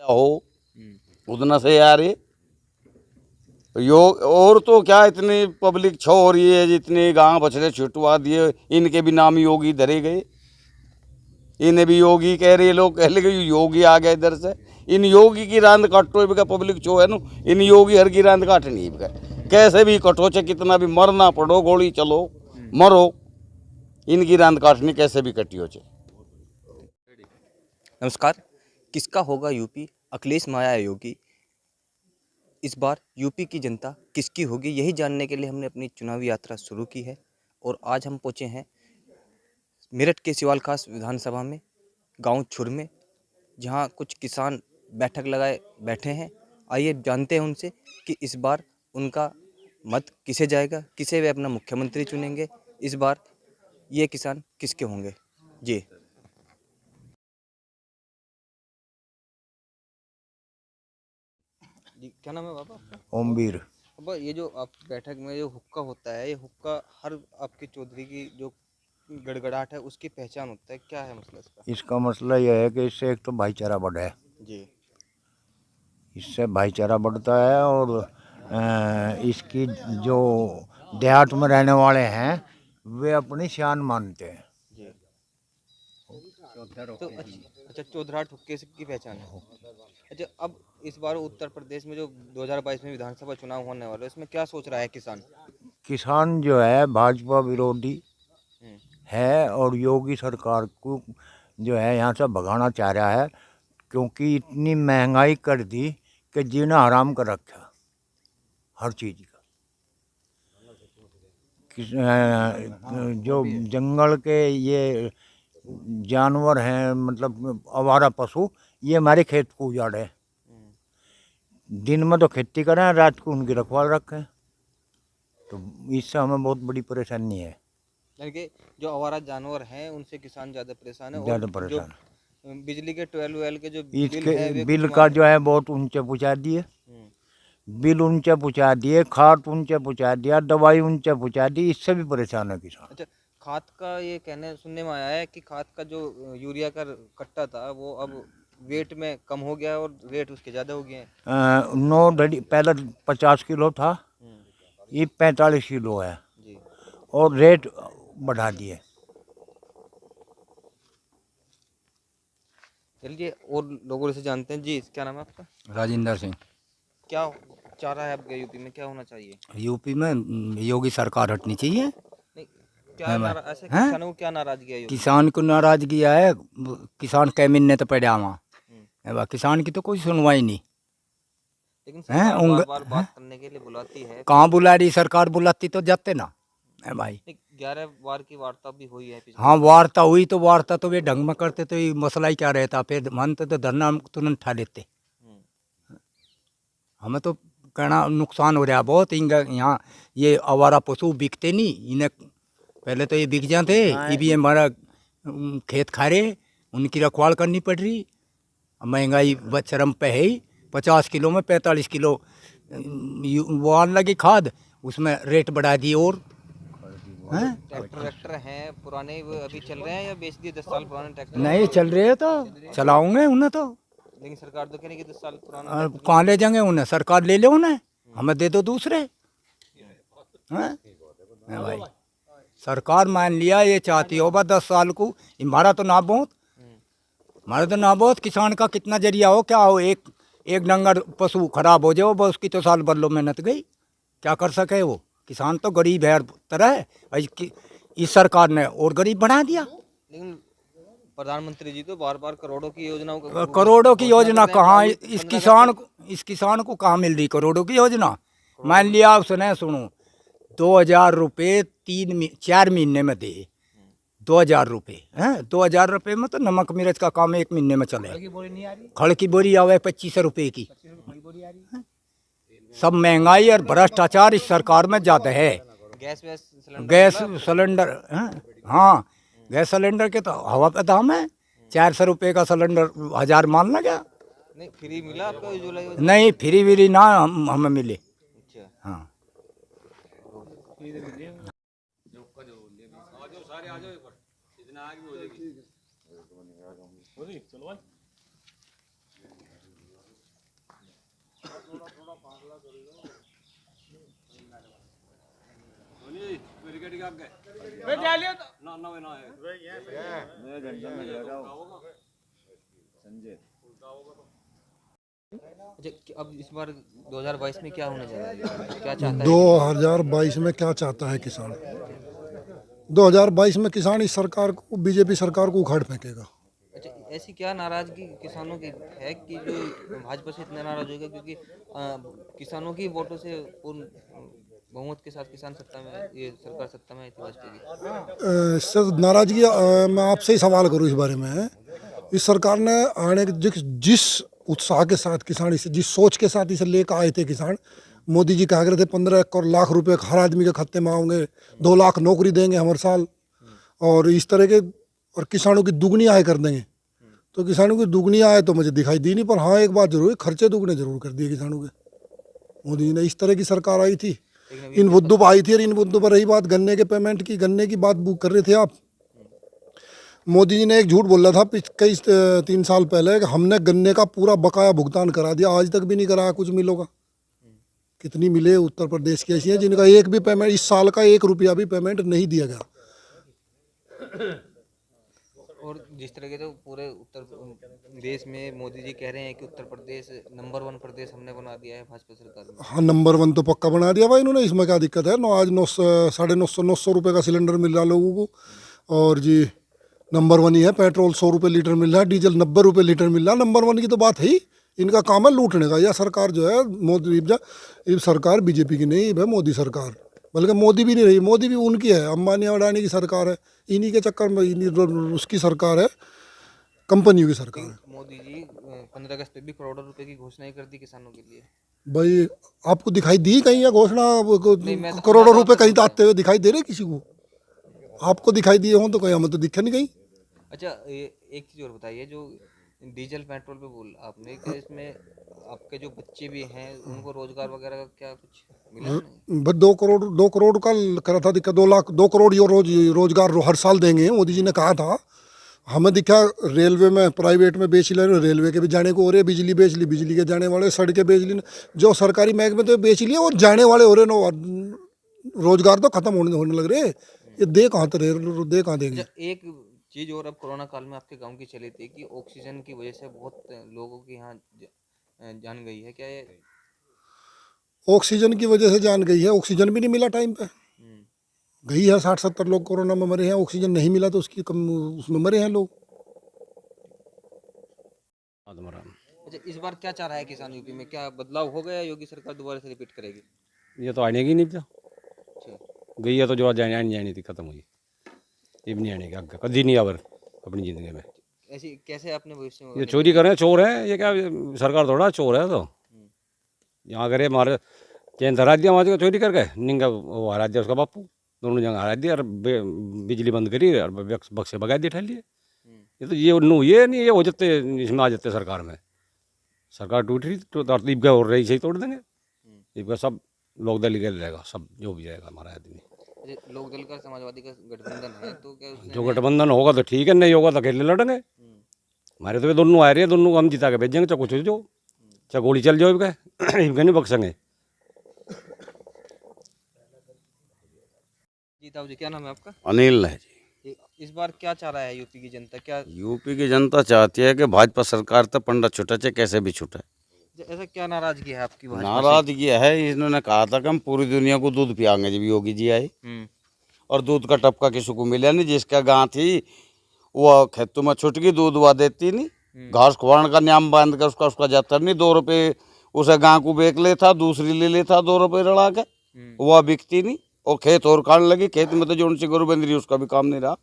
हो उतना से यार ये योग और तो क्या इतनी पब्लिक छो हो रही है, जितने गांव बछड़े छुटवा दिए इनके भी नाम योगी धरे गए। इन्हें भी योगी कह रहे, लोग कह लगे योगी आ गया इधर से। इन योगी की रांद काटो बिका पब्लिक छो है नु, इन योगी हर की रांद काटनी बिका कैसे भी कटो चे, कितना भी मरना पड़ो, गोली चलो मरो, इनकी रांद काटनी कैसे भी कटियो चे। नमस्कार। किसका होगा यूपी, अखिलेश माया योगी? इस बार यूपी की जनता किसकी होगी, यही जानने के लिए हमने अपनी चुनावी यात्रा शुरू की है। और आज हम पहुंचे हैं मेरठ के सिवाल खास विधानसभा में, गांव छुर में, जहां कुछ किसान बैठक लगाए बैठे हैं। आइए जानते हैं उनसे कि इस बार उनका मत किसे जाएगा, किसे वे अपना मुख्यमंत्री चुनेंगे, इस बार ये किसान किसके होंगे। जी जी, क्या नाम है बाबा आपका? ओमवीर। अब ये जो आप बैठक में जो हुक्का होता है, ये हुक्का हर आपके चौधरी की जो गड़गड़ाहट है उसकी पहचान होता है, क्या है मसला इसका? इसका मसला यह है कि इससे एक तो भाईचारा बढ़ा है, जी इससे भाईचारा बढ़ता है। और इसकी जो देहात में रहने वाले हैं वे अपनी शान मानते हैं। जी। तो अच्छा, चौधराहट हुक्के से की पहचान है। अच्छा, अब इस बार उत्तर प्रदेश में जो 2022 में विधानसभा चुनाव होने वाला है, इसमें क्या सोच रहा है किसान? किसान जो है भाजपा विरोधी हम्म, है और योगी सरकार को जो है यहाँ से भगाना चाह रहा है, क्योंकि इतनी महंगाई कर दी कि जीना हराम कर रखा हर चीज़ का। जो जंगल के ये जानवर हैं, मतलब आवारा पशु, ये हमारे खेत को उजाड़े। दिन में तो खेती करें, रात को उनकी रखवाल रखें, तो इससे हमें बहुत बड़ी परेशानी है। यानी कि जो आवारा जानवर हैं उनसे किसान ज़्यादा परेशान है, और ज़्यादा जो परेशान बिजली के 12 वेल के जो बिल इसके है वे बिल कुछ का वहाँ। जो है बहुत ऊंचे पहुँचा दिए, हम्म, बिल ऊंचे पहुँचा दिए, खाद ऊंचे पहुँचा दिया, दवाई ऊंचे पहुँचा दी, इससे भी परेशान है किसान। अच्छा, खाद का ये कहने सुनने में आया है कि खाद का जो यूरिया का कट्टा था वो अब वेट में कम हो गया है और रेट उसके ज़्यादा हो गए हैं। 9 पहले 50 किलो था, हम्म, ये 45 किलो है, जी और रेट बढ़ा दिए। चलिए और लोगों से जानते हैं। जी, क्या नाम है आपका? राजेंद्र सिंह। क्या चाह रहा है आपके यूपी में, क्या होना चाहिए? यूपी में योगी सरकार हटनी चाहिए। नहीं, क्या है मैं नारा ऐसे हैं किसानों को क्या नाराजगी है योगी में? किसान को नाराजगी है, किसान कैमिन ने तो पड़ा वहाँ हम्म, है बा, किसान की तो कोई सुनवाई नहीं लेकिन है। सरकार बार बार बात करने के लिए बुलाती है कहाँ बुला रही सरकार, बुलाती तो जाते ना है भाई। नहीं, 11 बार की वार्ता भी हुई है पिछले हाँ दिनों। वार्ता हुई तो वार्ता तो वे ढंग में करते तो ये मसला ही क्या रहता, फिर मानते तो धरना तुरंत उठा लेते। हम्म, हमें तो कहना नुकसान हो रहा है बहुत, यहाँ ये आवारा पशु बिकते नहीं, इन्हें पहले तो ये बिक जाते, ये भी हमारा खेत खा रहे, उनकी रखवाल करनी पड़ रही। महंगाई चरम पे है ही, 50 किलो में 45 किलो वो आने लगी खाद, उसमें रेट बढ़ा दिए। और हैं ट्रैक्टर हैं पुराने, वो अभी चल रहे हैं या बेच दिए? 10 साल पुराने ट्रैक्टर हैं, नहीं चल रहे तो चलाऊंगे उन्हें तो। लेकिन सरकार तो कह रही है कि 10 साल पुराना ट्रैक्टर कहाँ ले जाएंगे उन्हें, सरकार ले ले उन्हें, हमें दे दो दूसरे। हैं हैं भाई, सरकार मान लिया ये चाहती हो बस 10 साल को, हमारा तो ना बहुत, हमारा तो ना बहुत, किसान का कितना जरिया हो, क्या हो, एक डंगर पशु खराब हो जाओ बस उसकी तो साल भर लो मेहनत गई, क्या कर सके वो। किसान तो गरीब है हर तरह है, इस सरकार ने और गरीब बना दिया। लेकिन प्रधानमंत्री जी तो बार बार करोड़ों की योजनाओं का करोड़ों की घोषणा योजना करते हैं, कहाँ, अभी इस 15 किसान अगस्त को, इस किसान को कहाँ मिल रही करोड़ों की योजना। मान लिया उसने, सुनो, 2,000 रुपये 4 महीने में दे, 2,000 रुपये हैं, 2,000 रुपये में तो नमक मिर्च का काम 1 महीने में चले। खड़ की बोरी आवे 2500 रुपये की। सब महंगाई और भ्रष्टाचार इस सरकार में ज़्यादा है। गैस सिलेंडर हैं, हाँ गैस सिलेंडर के तो हवा पे दाम है, 400 रुपये का सिलेंडर 1000 मान लगा। नहीं, फ्री मिला आपको उज्ज्वला योजना? नहीं फ्री व्री ना हमें मिले। अच्छा, हाँ अच्छा, अब इस बार 2022 में क्या होने जा रहा है, क्या चाहता है? 2022 में क्या चाहता है किसान? 2022 में किसान इस सरकार को, बीजेपी सरकार को उखाड़ फेंकेगा। अच्छा, ऐसी क्या नाराजगी किसानों की है कि जो भाजपा से इतना नाराज हो गया, क्योंकि किसानों की वोटों से पूर्ण बहुमत के साथ किसान सत्ता में, ये सरकार सत्ता में आई थी भाजपा की। सर नाराजगी मैं आपसे ही सवाल करूं इस बारे में। इस सरकार ने आने जिस उत्साह के साथ किसान इसे, जिस सोच के साथ इसे लेकर आए थे किसान, मोदी जी कहा करते थे 15 लाख रुपए हर आदमी के खाते में आओगे, 2 लाख नौकरी देंगे हर साल, और इस तरह के, और किसानों की दुगनी आय कर देंगे। तो किसानों की दुगनी आय तो मुझे दिखाई दी नहीं, पर हाँ एक बात जरूर है, खर्चे दुगने जरूर कर दिए किसानों के। मोदी जी ने, इस तरह की सरकार आई थी, इन मुद्दों पर आई थी। और इन मुद्दों पर रही बात गन्ने के पेमेंट की, गन्ने की बात बुक कर रहे थे आप। मोदी जी ने एक झूठ बोला था कई 3 साल पहले कि हमने गन्ने का पूरा बकाया भुगतान करा दिया, आज तक भी नहीं कराया कुछ मिलों का। कितनी मिले उत्तर प्रदेश की ऐसी हैं जिनका एक भी पेमेंट, इस साल का 1 रुपया भी पेमेंट नहीं दिया गया। और जिस तरह के तो पूरे उत्तर देश में मोदी जी कह रहे हैं कि उत्तर प्रदेश नंबर 1 प्रदेश हमने बना दिया है भाजपा सरकार में। हाँ, नंबर 1 तो पक्का बना दिया भाई इन्होंने, इसमें क्या दिक्कत है। आज 900 रुपये का सिलेंडर मिल रहा लोगों को, और जी नंबर 1 ही है। पेट्रोल 100 रुपये लीटर मिल रहा है, डीजल 90 रुपये लीटर मिल रहा है। नंबर 1 की तो बात है ही। इनका काम है लूटने का। यह सरकार जो है मोदी, ये सरकार बीजेपी की नहीं है, मोदी सरकार, बल्कि मोदी भी नहीं रही, मोदी भी उनकी है, अंबानी अडानी की सरकार है। इन्हीं के चक्कर में उसकी सरकार है, कंपनियों की सरकार है। मोदी जी 15 अगस्त पे भी करोड़ों रुपए की घोषणा कर दी किसानों के लिए। भाई आपको दिखाई दी कहीं या घोषणा? मैं तो करोड़ों रुपए कहीं आते हुए दिखाई दे रहे किसी को? आपको दिखाई दिए हों तो कहीं, हमें तो दिखे नहीं कहीं। अच्छा, एक चीज़ और बताइए, जो डीजल पेट्रोल पे बोल आपने कि इसमें आपके जो बच्चे भी हैं उनको रोजगार वगैरह का क्या कुछ मिला नहीं? बस 2 करोड़ का करा था, दिखा 2 करोड़ ये रोजगार हर साल देंगे मोदी जी ने कहा था। हमें दिखा रेलवे में, प्राइवेट में बेच ले, रेलवे के भी जाने को हो रहे, बिजली बेच ली, बिजली के जाने वाले, सड़कें बेच ली, जो सरकारी महकमे तो बेच लिए, और जाने वाले हो रहे नो, रोजगार तो खत्म होने लग रहे। ये दे कहाँ देंगे? अच्छा, एक चीज़ और, अब कोरोना काल में आपके गांव की चली थी कि ऑक्सीजन की वजह से बहुत लोगों की यहाँ जान गई है, क्या ये? ऑक्सीजन की वजह से जान गई है। ऑक्सीजन भी नहीं मिला टाइम पे, गई है। 60-70 लोग कोरोना में मरे हैं, ऑक्सीजन नहीं मिला तो उसमें मरे हैं लोग। अच्छा, इस बार क्या चाह रहा है किसान यूपी में? क्या बदलाव हो गया? योगी सरकार दोबारा से रिपीट करेगी? ये तो आने की नहीं था, अच्छा, गई है तो जो जानी थी खत्म हुई, ये भी नहीं आने की आगे कभी नहीं आवर अपनी ज़िंदगी में। ऐसी कैसे आपने भविष्य में? ये चोरी कर रहे हैं, चोर है ये, क्या सरकार थोड़ा चोर है। तो यहाँ करे हमारे चैन हरा दिया, वहाँ चोरी कर गए, निंगा वो हरा दिया उसका बापू, दोनों जगह हरा दिया, और बिजली बंद करी और बक्से भगा दिए ठहर लिए। ये तो ये नहीं, ये हो जाते इसमें आ जाते सरकार में। सरकार टूट रही तो तरतीब का हो रही से तोड़ देंगे। ईब सब लोक दल के रहेगा, सब जो भी जाएगा हमारा आदमी। लोक दल का समाजवादी का गठबंधन है, तो क्या जो गठबंधन होगा तो ठीक है, नहीं होगा तो अकेले लड़ेंगे। हमारे तो ये दोनों आ रहे हैं, दोनों हम जिता के भेजेंगे, चाहे कुछ हो जाओ, चाहे गोली चल जाओ, इनके नहीं बख्शेंगे। जी ताऊ जी, क्या नाम है आपका? अनिल है जी। इस बार क्या चाह रहा है यूपी की जनता? क्या यूपी की जनता चाहती है कि भाजपा सरकार तो पंडा छुटा चाहे कैसे भी छुटे। ऐसा क्या नाराजगी है आपकी भाजपा से? नाराजगी है, इन्होंने कहा था कि हम पूरी दुनिया को दूध पियाएंगे जब योगी जी आए, और दूध का टपका किसी को मिला नहीं। जिसका गां थी वो खेतों में छुट गई, दूध वा देती नहीं, घास खुवाण का नाम बांध कर उसका जाता नहीं। 2 रुपये उसे गां को बेच लेता, दूसरी ले लेता 2 रुपये रड़ा के, वह बिकती नहीं। और खेत और खाने लगी, खेत में तो जो उनसे गरु बंध रही उसका भी काम नहीं रहा,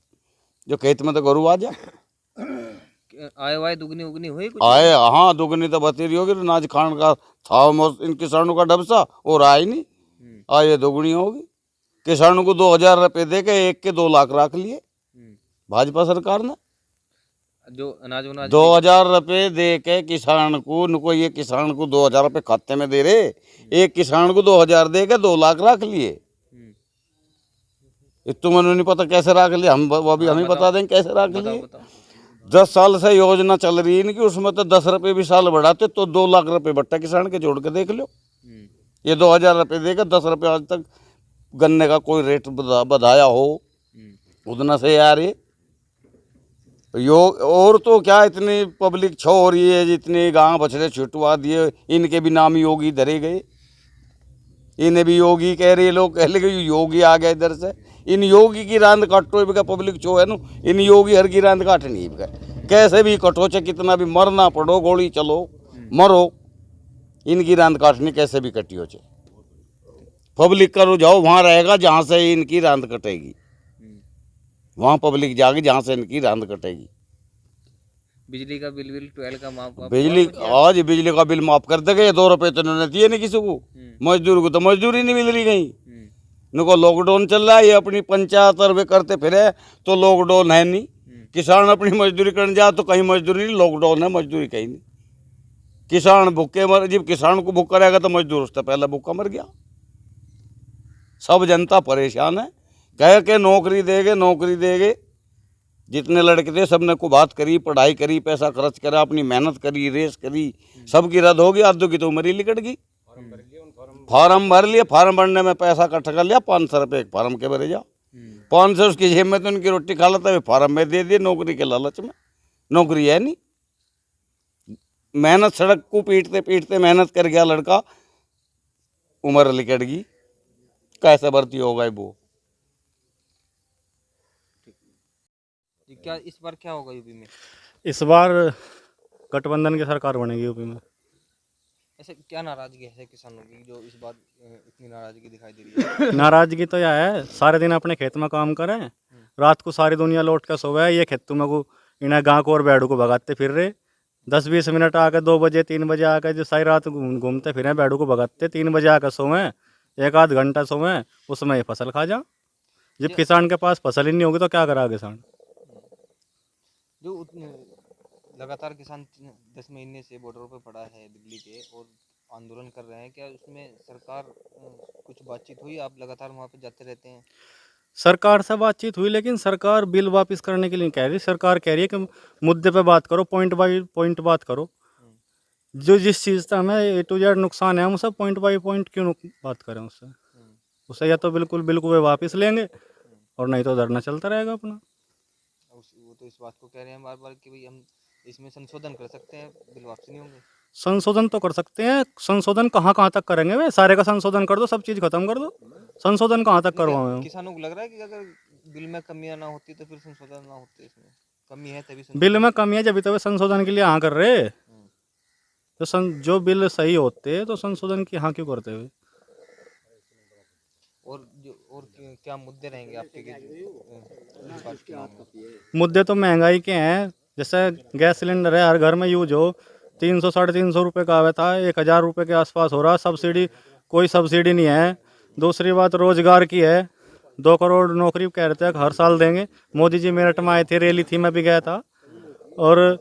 जो खेत में तो गरु आ जा। आय वाय दुगनी उगनी हुई कुछ? आए हाँ, दुगनी तो बतेरी होगी, नाच खान का था इन किसानों का डबसा, और आए नहीं, आए दुगनी होगी। किसानों को 2000 रुपये दे के 1 के 2 लाख रख लिए भाजपा सरकार ने। जो अनाज 2000 रुपये दे के किसान को, नुको ये किसान को 2000 रुपये खाते में दे रहे, एक किसान को 2000 दे के 2 लाख रख लिए। तुम्हें नहीं पता कैसे रख लिए, हम वो भी हमें बता देंगे कैसे रख लिए। 10 साल से योजना चल रही है इनकी, उसमें तो 10 रुपये भी साल बढ़ाते तो 2 लाख रुपये बट्टा किसान के जोड़ के देख लो। ये 2000 रुपये देगा, 10 रुपये आज तक गन्ने का कोई रेट बढ़ाया हो उतना से यार ये योग। और तो क्या इतनी पब्लिक छो हो रही है, जितने गांव बछड़े छुटवा दिए, इनके भी नाम योगी धरे गए। इन्हें भी योगी कह रहे, लोग कह लगे योगी आ गया इधर से। इन योगी की रांद काटो इनका पब्लिक छो है नो, इन योगी हर की रांद काटनी इनका। कैसे भी कटो चाहे कितना भी मरना पड़ो, गोली चलो मरो, इनकी रांद काटनी कैसे भी कटी हो चाहे। पब्लिक का रुझाव वहाँ रहेगा जहाँ से इनकी रांद कटेगी, वहाँ पब्लिक जाएगी जहाँ से इनकी रांद कटेगी। बिजली का बिल 12 का माफ बिजली आज बिजली का बिल माफ कर देंगे। 2 रुपये तो इन्होंने दिए नहीं किसी को, मजदूर को तो मजदूरी नहीं मिल रही कहीं। इनको लॉकडाउन चल रहा है, ये अपनी पंचायत रुपये करते फिरे तो लॉकडाउन है नहीं। किसान अपनी मजदूरी करने जाए तो कहीं मजदूरी नहीं, लॉकडाउन है, मजदूरी कहीं नहीं। किसान भूखे मर, जब किसान को भूखा रहेगा तो मजदूर उससे पहले भूखा मर गया। सब जनता परेशान है, कह के नौकरी देंगे नौकरी देंगे। जितने लड़के थे सबने को बात करी, पढ़ाई करी, पैसा खर्च करा, अपनी मेहनत करी, रेस करी, सबकी रद्द होगी। आधो की तो उम्र ही निकट गई। फार्म भर लिया, फार्म भरने में पैसा इकट्ठा कर लिया, 500 रुपये एक फार्म के भरे जाओ। 500 उसकी जेब में तो उनकी रोटी खा लेता है, फार्म में दे दिए नौकरी के लालच में। नौकरी है नहीं, मेहनत सड़क को पीटते पीटते मेहनत कर गया लड़का, उम्र निकट गई, कैसे भर्ती होगा वो। क्या इस बार क्या होगा यूपी में? इस बार गठबंधन की सरकार बनेगी यूपी में। ऐसे क्या नाराजगी है किसानों की जो इस बार इतनी नाराजगी दिखाई दे रही है? नाराजगी तो यह है, सारे दिन अपने खेत में काम करें, रात को सारी दुनिया लौट कर सोवे, ये खेतों में को इन्हें गाँव को और बैडू को भगाते फिर रहे। 10-20 मिनट आकर 2 बजे 3 बजे आकर जो सारी रात घूमते फिरें, बैडू को भगाते, 3 बजे आकर सोवें, 1-आध घंटा सोवें, उसमें ये फसल खा जा। जब किसान के पास फसल ही नहीं होगी तो क्या करा किसान? जो लगातार किसान 10 महीने से बॉर्डरों पे पड़ा है दिल्ली के और आंदोलन कर रहे हैं, क्या उसमें सरकार कुछ बातचीत हुई? आप लगातार वहाँ पे जाते रहते हैं। सरकार से बातचीत हुई, लेकिन सरकार बिल वापस करने के लिए कह रही। सरकार कह रही है कि मुद्दे पे बात करो, पॉइंट बाई पॉइंट बात करो। जो जिस चीज़ से हमें A to Z नुकसान है, हम सब पॉइंट बाई पॉइंट क्यों बात करें उससे? उसे या तो बिल्कुल वे वापस लेंगे और नहीं तो धरना चलता रहेगा अपना। वो तो इस बात को कह रहे हैं बार बार कि भाई हम इसमें संशोधन कर सकते हैं, बिल वापसी नहीं होंगे। संशोधन तो कर सकते हैं, संशोधन कहाँ कहाँ तक करेंगे? वे सारे का संशोधन कर दो, सब चीज़ खत्म कर दो, संशोधन कहाँ तक करवाएं हम? किसानों को लग रहा है कि अगर बिल में कमियां ना होती तो फिर संशोधन ना होते। इसमें कमी है तभी बिल में कमी है, जब तो वे संशोधन के लिए हाँ कर रहे। तो जो बिल सही होते तो संशोधन की हाँ क्यों करते हुए? और क्या मुद्दे रहेंगे आपके इस बार चुनाव में? मुद्दे तो महंगाई के हैं। जैसे गैस सिलेंडर है, हर घर में यूज हो, 300-350 रुपये का आया था, 1000 रुपये के आसपास हो रहा। सब्सिडी कोई सब्सिडी नहीं है। दूसरी बात रोजगार की है, 2 करोड़ नौकरी कह रहे थे हर साल देंगे। मोदी जी मेरठ में आए थे, रैली थी, मैं भी गया था, और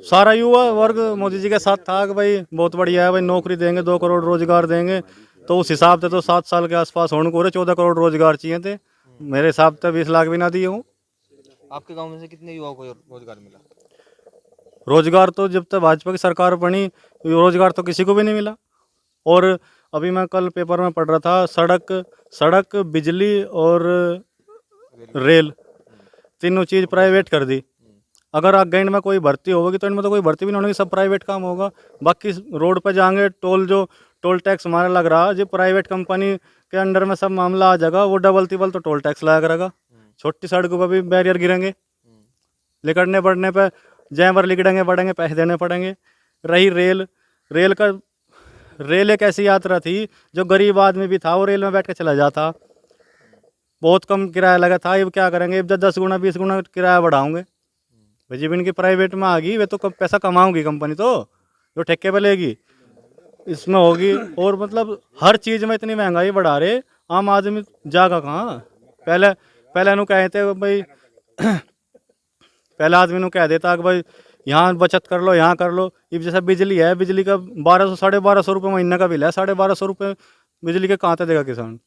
सारा युवा वर्ग मोदी जी के साथ था कि भाई बहुत बढ़िया है भाई, नौकरी देंगे, 2 करोड़ रोजगार देंगे। तो उस हिसाब से तो 7 साल के आसपास होने को 14 करोड़ रोजगार चाहिए थे। मेरे हिसाब से 20 लाख भी ना दिए हूँ। आपके गांव में से कितने युवाओं को रोजगार मिला? रोजगार तो जब तक भाजपा की सरकार बनी, रोजगार तो किसी को भी नहीं मिला। और अभी मैं कल पेपर में पढ़ रहा था, सड़क बिजली और रेल तीनों चीज़ प्राइवेट कर दी। अगर अगेंड में कोई भर्ती होगी तो इनमें तो कोई भर्ती भी नहीं होगी, सब प्राइवेट काम होगा। बाकी रोड पर जाएंगे, टोल टैक्स हमारा लग रहा है, जो प्राइवेट कंपनी के अंडर में सब मामला आ जाएगा, वो डबल तिबल तो टोल टैक्स लगा करेगा। छोटी सड़कों पर भी बैरियर गिरेंगे, लिकड़ने बढ़ने पर जैमर लिकड़ेंगे बढ़ेंगे, पैसे देने पड़ेंगे। रही रेल एक ऐसी यात्रा थी जो गरीब आदमी भी था वो रेल में बैठ के चला जाता। बहुत कम किराया लगा था। अब क्या करेंगे? अब 10 गुना 20 गुना किराया बढ़ाओगे भाई। जब इनकी प्राइवेट में आ गई, वे तो पैसा कमाऊंगी कंपनी, तो जो ठेके पे लेगी इसमें होगी। और मतलब हर चीज़ में इतनी महंगाई बढ़ा रहे, आम आदमी जागा कहाँ? पहले नु कहे थे भाई पहले आदमी नु कह देता कि भाई यहाँ बचत कर लो, यहाँ कर लो। अब जैसे बिजली है, बिजली का 1200-1250 रुपये महीने का बिल है, 1250 रुपये बिजली के कहाँ से देगा किसान?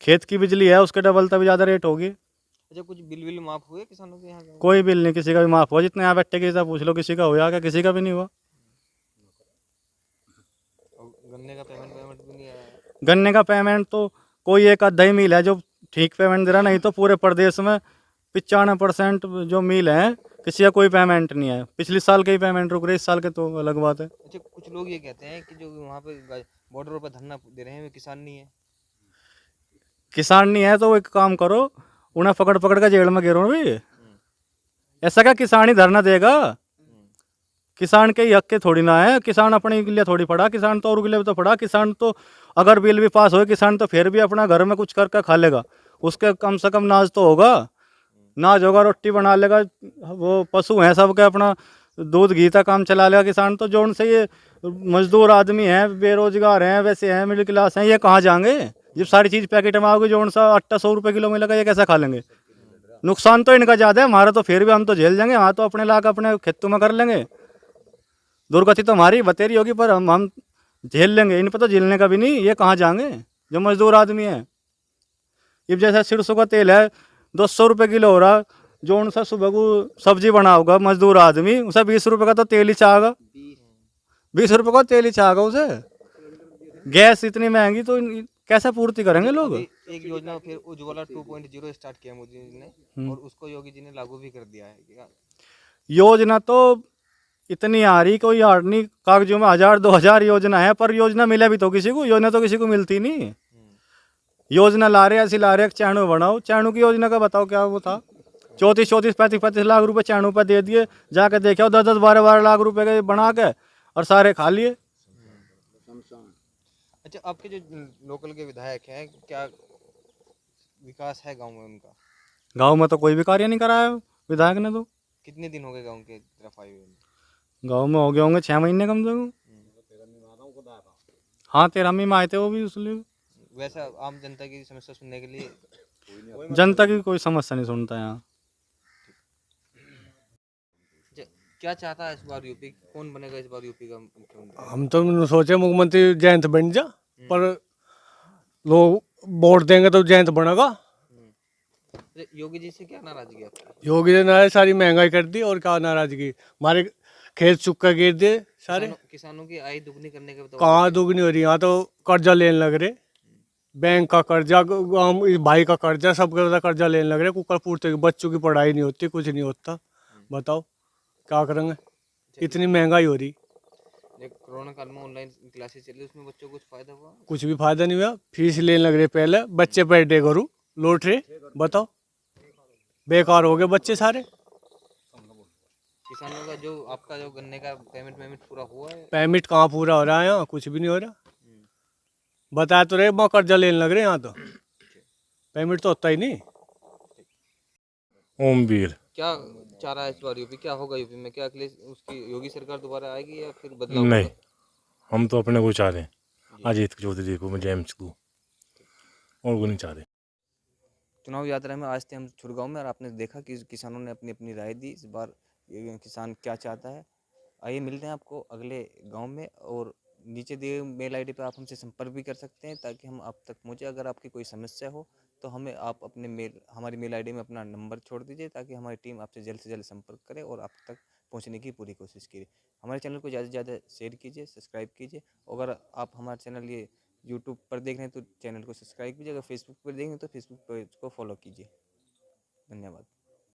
खेत की बिजली है, उसके डबल तभी ज़्यादा रेट होगी। अच्छा, कुछ बिल माफ हुए किसानों के यहाँ? कोई बिल नहीं किसी का भी माफ हुआ। जितने यहाँ बैठे किसी से पूछ लो, किसी का हुआ क्या? किसी का भी नहीं हुआ। गन्ने का पेमेंट वेमेंट भी नहीं आया है। गन्ने का पेमेंट तो कोई एक आधा ही मिल है जो ठीक पेमेंट दे रहा, नहीं तो पूरे प्रदेश में 95% जो मिल है किसी का कोई पेमेंट नहीं है। पिछले साल के ही पेमेंट रुक रहे, इस साल के तो अलग बात है। अच्छा, कुछ लोग ये कहते हैं कि जो वहाँ पे बॉर्डर पर धरना दे रहे हैं वे किसान नहीं है। किसान नहीं है तो एक काम करो, उन्हें पकड़ पकड़ के जेल में गिरो भी। ऐसा क्या किसान ही धरना देगा? किसान के ही हक के थोड़ी ना है, किसान अपने के लिए थोड़ी पड़ा, किसान तो और के लिए भी तो पड़ा। किसान तो अगर बिल भी पास हो, किसान तो फिर भी अपना घर में कुछ करके खा लेगा, उसके कम से कम नाज तो होगा, नाज होगा, रोटी बना लेगा। वो पशु हैं सबके, अपना दूध घी का काम चला लेगा। किसान तो जो उनसे ये मजदूर आदमी हैं, बेरोजगार हैं, वैसे हैं, मिडिल क्लास हैं, ये कहाँ जाएंगे जब सारी चीज़ पैकेट में आओगे? जो उनसा 800 रुपये किलो मिलेगा, ये कैसे खा लेंगे? नुकसान तो इनका ज़्यादा है, हमारा तो फिर भी हम तो झेल जाएंगे, वहाँ तो अपने लाख अपने खेतों में कर लेंगे। दुर्गति तो हमारी बतेरी होगी पर हम झेल लेंगे, इन पर तो झेलने का भी नहीं। ये कहाँ जाएंगे जो मजदूर आदमी है? अब जैसा सरसों का तेल है 200 रुपये किलो हो रहा, जो उनसे सुबह को सब्जी बना होगा मजदूर आदमी, उसे 20 रुपये का तो तेल ही चाहेगा, 20 रुपये का तेल ही चाहेगा उसे। गैस इतनी महंगी तो कैसे पूर्ति करेंगे लोग? एक योजना फिर उज्ज्वला 2.0 स्टार्ट किया मोदी जी ने, और उसको योगी जी ने लागू भी कर दिया है क्या? योजना तो इतनी आ रही, कोई आ नहीं, कागजों में 1000-2000 योजना है, पर योजना मिले भी तो किसी को, योजना तो किसी को मिलती नहीं। योजना ला रहे ऐसी ला रहे, चैनू बनाओ, चैनू की योजना का बताओ क्या वो था? 34, 35 लाख रुपए चैनू पर दे दिए, जाके देखो 10, 12 लाख रुपए के बना के और सारे खा लिए। अच्छा, आपके जो लोकल के विधायक हैं, क्या विकास है गांव में उनका? गांव में तो कोई भी कार्य नहीं कराया विधायक ने तो। कितने दिन हो गए गांव के तरफ आए हुए? गांव में हो गए होंगे 6 महीने कम से कम। हाँ, 13वीं में आए थे वो भी, इसलिए। वैसे आम जनता की समस्या सुनने के लिए जनता की कोई समस्या नहीं सुनता यहाँ। क्या चाहता है इस बार यूपी, कौन बनेगा इस बार यूपी का मुख्यमंत्री? हम तो सोचे मुख्यमंत्री जयंत बन जा, पर लोग वोट देंगे तो जयंत बनेगा। योगी जी से क्या नाराजगी आपकी? योगी जी ने सारी महंगाई कर दी, और क्या नाराजगी? हमारे खेत सूखा गिर दिए सारे। किसानों की आय दुगनी करने के कहाँ दुगनी हो रही? यहाँ तो कर्जा लेने लग रहे, बैंक का कर्जा, भाई का कर्जा, सबका कर्जा लेने लग रहे। कुकर पूर्ति, बच्चों की पढ़ाई नहीं होती, कुछ नहीं होता। बताओ क्या करेंगे? इतनी महंगाई हो रही। कोरोना काल में ऑनलाइन क्लासेस चली, उसमें बच्चों को कुछ फायदा हुआ? कुछ भी फायदा नहीं हुआ, फीस लेने लग रहे। पहले बच्चे पर डे करूँ लौट रहे, बताओ बेकार हो गए बच्चे सारे। किसानों का जो आपका जो गन्ने का पेमेंट पूरा हुआ है? पेमेंट कहाँ पूरा हो रहा है? यहाँ कुछ भी नहीं हो रहा। बताया तो रहे, मैं कर्जा लेने लग रहे। यहाँ तो पेमेंट तो होता ही नहीं। ओमवीर क्या चाह रहा है इस बार यूपी, क्या होगा यूपी में? क्या अखिलेश उसकी योगी सरकार दोबारा आएगी या फिर बदलाव नहीं, होगा? हम तो अपने को चाह रहे हैं, अजीत चौधरी को, जेम्स को, और को नहीं चाह रहे। चुनाव यात्रा में आज थे हम छुरगांव में, और आपने देखा कि किसानों ने अपनी अपनी राय दी। इस बार ये किसान क्या चाहता है, आइए मिलते हैं आपको अगले गांव में। और नीचे दिए मेल आईडी पे आप हमसे संपर्क भी कर सकते हैं ताकि हम आप तक पहुंचे। अगर आपकी कोई समस्या हो तो हमें आप अपने हमारी मेल आईडी में अपना नंबर छोड़ दीजिए ताकि हमारी टीम आपसे जल्द संपर्क करे और आप तक पहुंचने की पूरी कोशिश कीजिए। हमारे चैनल को ज़्यादा से ज़्यादा शेयर कीजिए, सब्सक्राइब कीजिए। अगर आप हमारा चैनल ये यूट्यूब पर देख रहे हैं तो चैनल को सब्सक्राइब कीजिए, अगर फेसबुक पर देख रहे हैं तो फेसबुक पेज को फॉलो कीजिए। धन्यवाद।